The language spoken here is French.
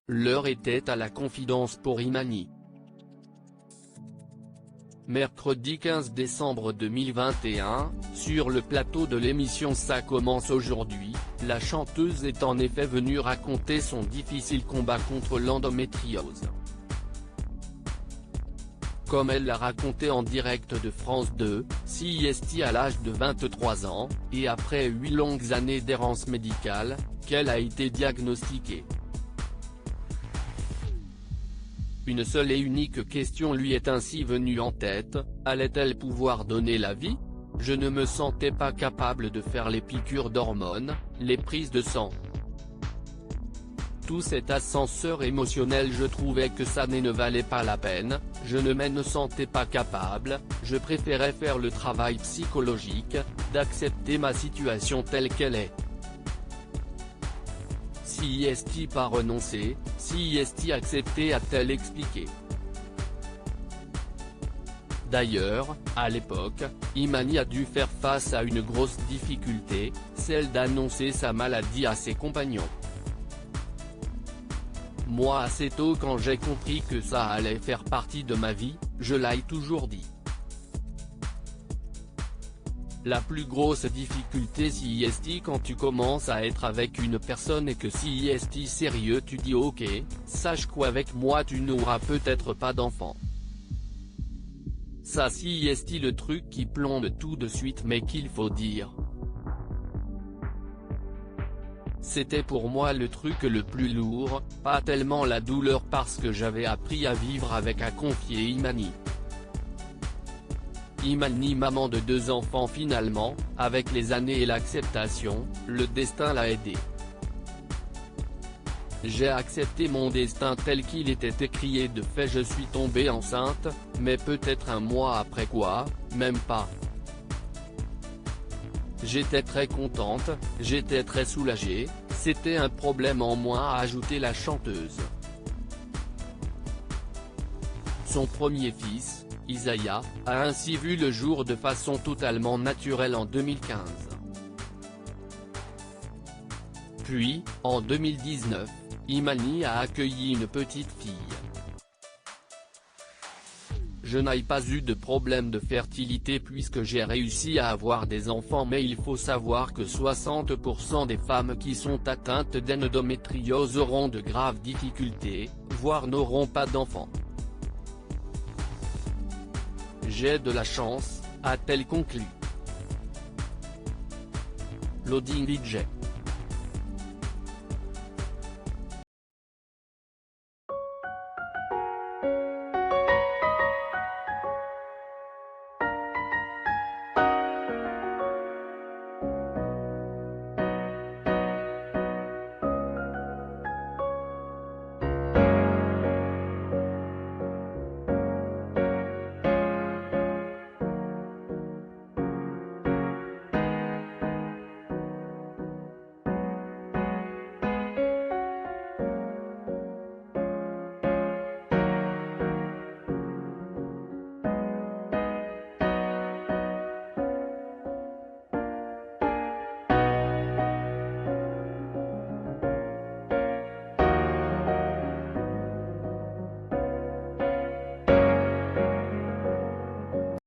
L'heure était à la confidence pour Imani. Mercredi 15 décembre 2021, sur le plateau de l'émission Ça commence aujourd'hui, la chanteuse est en effet venue raconter son difficile combat contre l'endométriose. Comme elle l'a raconté en direct de France 2, CIST à l'âge de 23 ans, et après 8 longues années d'errance médicale, qu'elle a été diagnostiquée. Une seule et unique question lui est ainsi venue en tête, allait-elle pouvoir donner la vie ? Je ne me sentais pas capable de faire les piqûres d'hormones, les prises de sang. Tout cet ascenseur émotionnel, je trouvais que ça ne valait pas la peine, je ne me sentais pas capable, je préférais faire le travail psychologique, d'accepter ma situation telle qu'elle est. CIST pas renoncé, CIST accepté, a-t-elle expliqué. D'ailleurs, à l'époque, Imani a dû faire face à une grosse difficulté, celle d'annoncer sa maladie à ses compagnons. Moi assez tôt, quand j'ai compris que ça allait faire partie de ma vie, je l'ai toujours dit. La plus grosse difficulté CIST quand tu commences à être avec une personne et que CIST sérieux tu dis ok, sache qu'avec moi tu n'auras peut-être pas d'enfant. Ça CIST le truc qui plombe tout de suite mais qu'il faut dire. C'était pour moi le truc le plus lourd, pas tellement la douleur parce que j'avais appris à vivre avec, a confié Imani. Imani, maman de 2 enfants finalement, avec les années et l'acceptation, le destin l'a aidée. J'ai accepté mon destin tel qu'il était écrit et de fait je suis tombée enceinte, mais peut-être un mois après quoi, même pas. J'étais très contente, j'étais très soulagée, c'était un problème en moins, a ajouté la chanteuse. Son premier fils, Isaiah, a ainsi vu le jour de façon totalement naturelle en 2015. Puis, en 2019, Imani a accueilli une petite fille. Je n'ai pas eu de problème de fertilité puisque j'ai réussi à avoir des enfants, mais il faut savoir que 60% des femmes qui sont atteintes d'endométriose auront de graves difficultés, voire n'auront pas d'enfants. J'ai de la chance, a-t-elle conclu. Loading DJ.